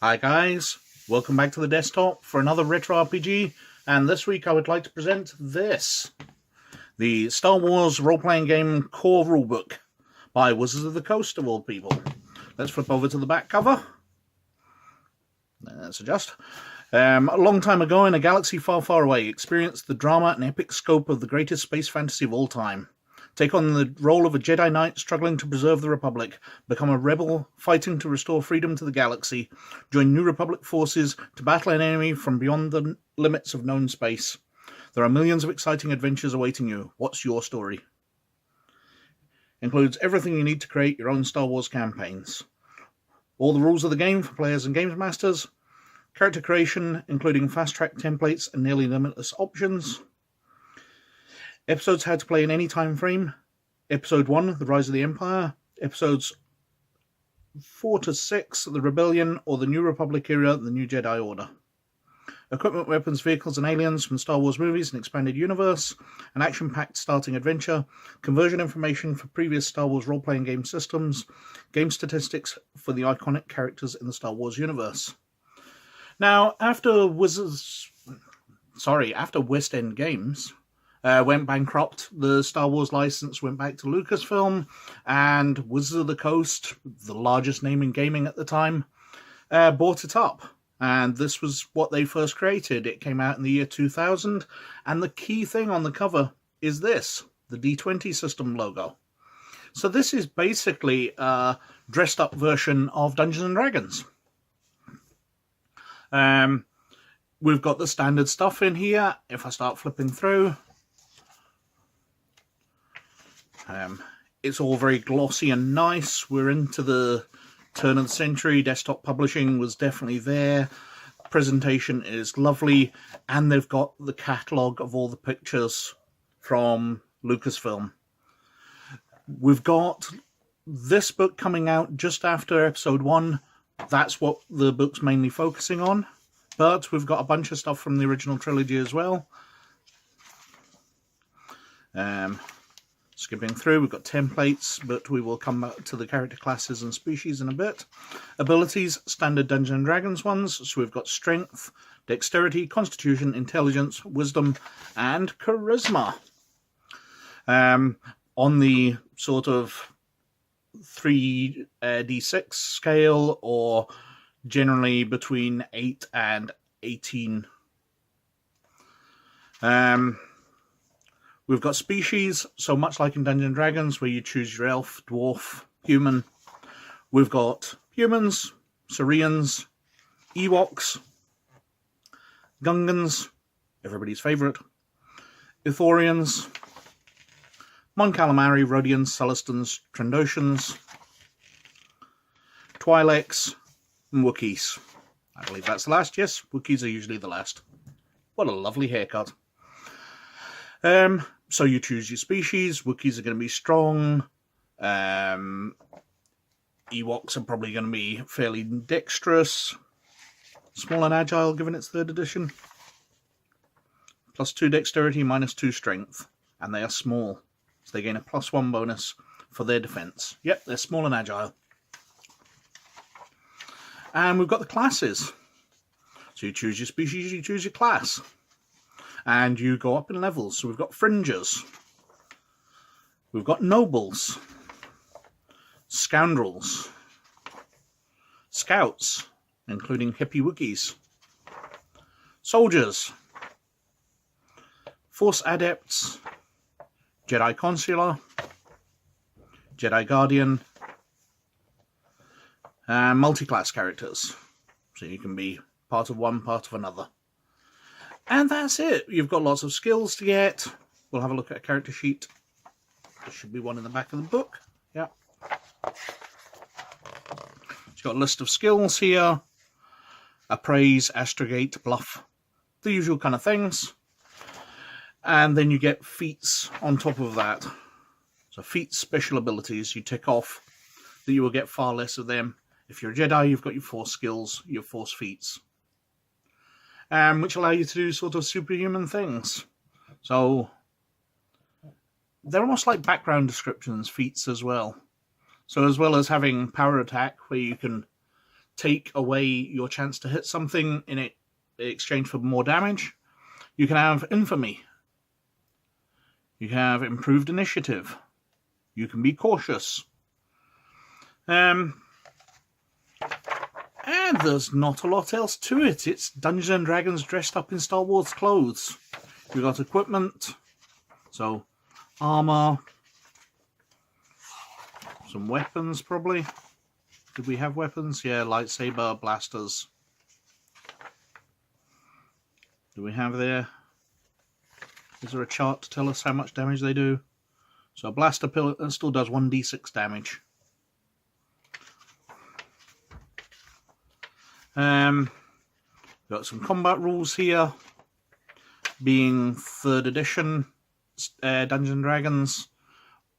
Hi guys, welcome back to the desktop for another retro RPG, and this week I would like to present this. The Star Wars Roleplaying Game core rulebook by Wizards of the Coast of all people. Let's flip over to the back cover. Let's adjust. A long time ago in a galaxy far, far away, experience the drama and epic scope of the greatest space fantasy of all time. Take on the role of a Jedi Knight struggling to preserve the Republic, become a rebel fighting to restore freedom to the galaxy, join New Republic forces to battle an enemy from beyond the limits of known space. There are millions of exciting adventures awaiting you. What's your story? Includes everything you need to create your own Star Wars campaigns. All the rules of the game for players and games masters. Character creation, including fast-track templates and nearly limitless options. Episodes how to play in any time frame. Episode 1, The Rise of the Empire. Episodes 4 to 6, The Rebellion, or the New Republic era, The New Jedi Order. Equipment, weapons, vehicles, and aliens from Star Wars movies and expanded universe. An action-packed starting adventure. Conversion information for previous Star Wars role-playing game systems. Game statistics for the iconic characters in the Star Wars universe. Now, after West End Games went bankrupt, the Star Wars license went back to Lucasfilm, and Wizards of the Coast, the largest name in gaming at the time, bought it up. And this was what they first created. It came out in the year 2000, and the key thing on the cover is this, the D20 system logo. So this is basically a dressed up version of Dungeons & Dragons. We've got the standard stuff in here. If I start flipping through, it's all very glossy and nice. We're into the turn of the century. Desktop publishing was definitely there. Presentation is lovely, and they've got the catalogue of all the pictures from Lucasfilm. We've got this book coming out just after episode 1. That's what the book's mainly focusing on. But we've got a bunch of stuff from the original trilogy as well. Skipping through, we've got templates, but we will come back to the character classes and species in a bit. Abilities, standard Dungeons & Dragons ones. So we've got strength, dexterity, constitution, intelligence, wisdom, and charisma. On the sort of 3d6 scale, or generally between 8 and 18. We've got species, so much like in Dungeons & Dragons, where you choose your elf, dwarf, human. We've got humans, Saurians, Ewoks, Gungans, everybody's favourite, Ithorians, Mon Calamari, Rhodians, Celestins, Trandoshans, Twi'leks, and Wookiees. I believe that's the last. Yes, Wookiees are usually the last. What a lovely haircut. So you choose your species. Wookiees are going to be strong. Ewoks are probably going to be fairly dexterous. Small and agile, given its 3rd edition. +2 dexterity, -2 strength. And they are small. So they gain a +1 bonus for their defense. Yep, they're small and agile. And we've got the classes. So you choose your species, you choose your class. And you go up in levels. So we've got fringers. We've got nobles. Scoundrels. Scouts, including hippie Wookiees. Soldiers. Force adepts. Jedi Consular. Jedi Guardian. And multi-class characters. So you can be part of one, part of another. And that's it. You've got lots of skills to get. We'll have a look at a character sheet. There should be one in the back of the book. Yeah. It's got a list of skills here. Appraise, astrogate, bluff. The usual kind of things. And then you get feats on top of that. So feats, special abilities. You tick off that you will get far less of them. If you're a Jedi, you've got your force skills, your force feats. Which allow you to do sort of superhuman things. So they're almost like background descriptions, feats as well. So as well as having power attack, where you can take away your chance to hit something in exchange for more damage. You can have infamy. You can have improved initiative. You can be cautious. And there's not a lot else to it. It's Dungeons and Dragons dressed up in Star Wars clothes. You've got equipment, so armor, some weapons probably. Did we have weapons? Yeah, lightsaber, blasters. Do we have there? Is there a chart to tell us how much damage they do? So a blaster pistol does 1d6 damage. Got some combat rules here. Being 3rd edition Dungeons and Dragons,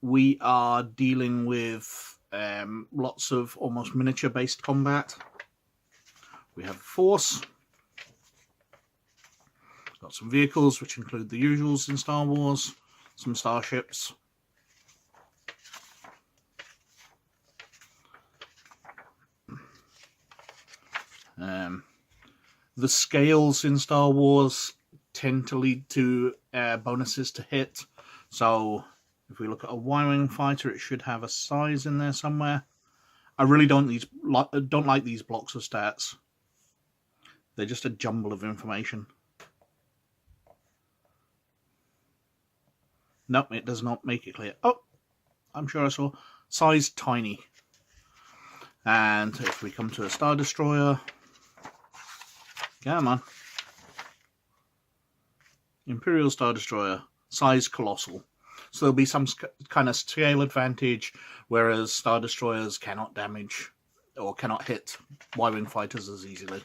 we are dealing with lots of almost miniature-based combat. We have Force. Got some vehicles, which include the usuals in Star Wars. Some starships. The scales in Star Wars tend to lead to bonuses to hit. So if we look at a Y-wing fighter, it should have a size in there somewhere. I really don't like these blocks of stats. They're just a jumble of information. Nope, it does not make it clear. Oh, I'm sure I saw. Size tiny. And if we come to a Star Destroyer... Come on. Imperial Star Destroyer. Size colossal. So there'll be some kind of scale advantage, whereas Star Destroyers cannot damage or cannot hit Y-wing fighters as easily.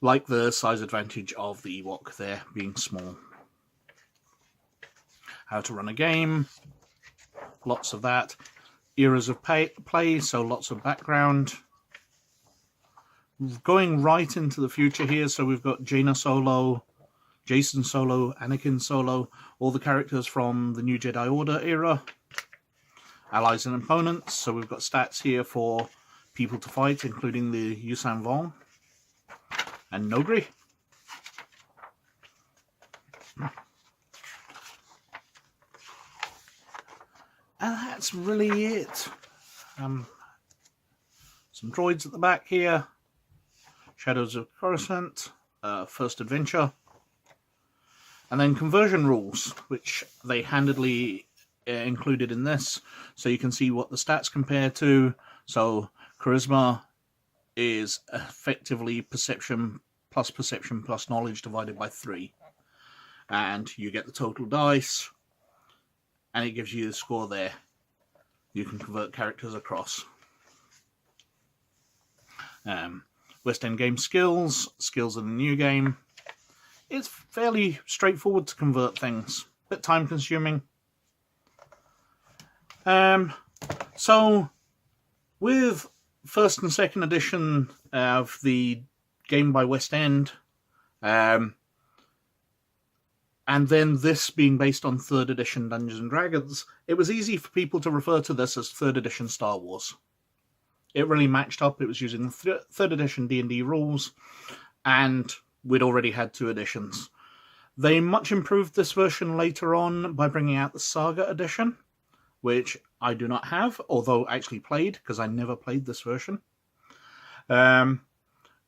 Like the size advantage of the Ewok there being small. How to run a game. Lots of that. Eras of play, so lots of background. Going right into the future here, so we've got Jaina Solo, Jason Solo, Anakin Solo, all the characters from the new Jedi Order era. Allies and opponents, so we've got stats here for people to fight, including the Yuuzhan Vong and Nogri. And that's really it. Some droids at the back here. Shadows of Coruscant, First Adventure. And then conversion rules, which they handedly included in this. So you can see what the stats compare to. So charisma is effectively perception plus knowledge divided by 3. And you get the total dice. And it gives you the score there. You can convert characters across. West End game skills in the new game. It's fairly straightforward to convert things. A bit time consuming. So with 1st and 2nd edition of the game by West End, and then this being based on 3rd edition Dungeons and Dragons, it was easy for people to refer to this as 3rd edition Star Wars. It really matched up. It was using the 3rd edition D&D rules, and we'd already had 2 editions. They much improved this version later on by bringing out the Saga Edition, which I do not have, although I actually played, because I never played this version. And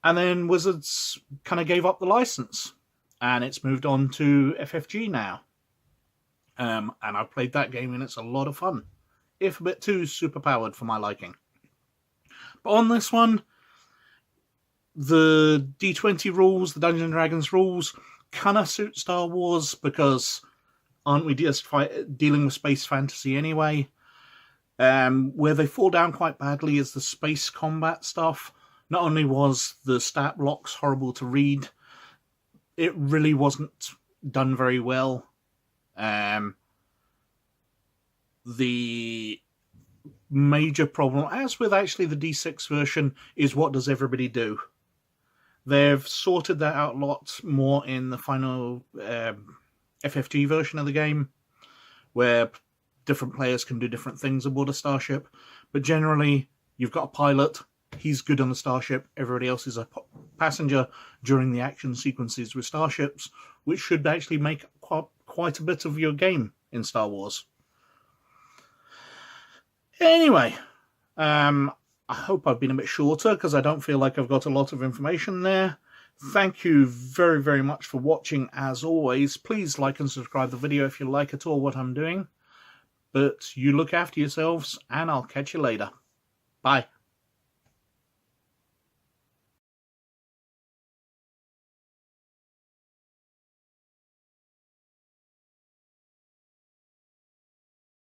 then Wizards kind of gave up the license, and it's moved on to FFG now. And I've played that game, and it's a lot of fun, if a bit too superpowered for my liking. But on this one, the D20 rules, the Dungeons and Dragons rules, kind of suit Star Wars, because aren't we just dealing with space fantasy anyway? Where they fall down quite badly is the space combat stuff. Not only was the stat blocks horrible to read, it really wasn't done very well. The major problem, as with actually the D6 version, is what does everybody do? They've sorted that out a lot more in the final FFG version of the game, where different players can do different things aboard a starship. But generally, you've got a pilot, He's good on the starship. Everybody else is a passenger during the action sequences with starships, which should actually make quite a bit of your game in Star Wars. Anyway, I hope I've been a bit shorter because I don't feel like I've got a lot of information there. Thank you very, very much for watching. As always, please like and subscribe the video if you like at all what I'm doing. But you look after yourselves, and I'll catch you later. Bye.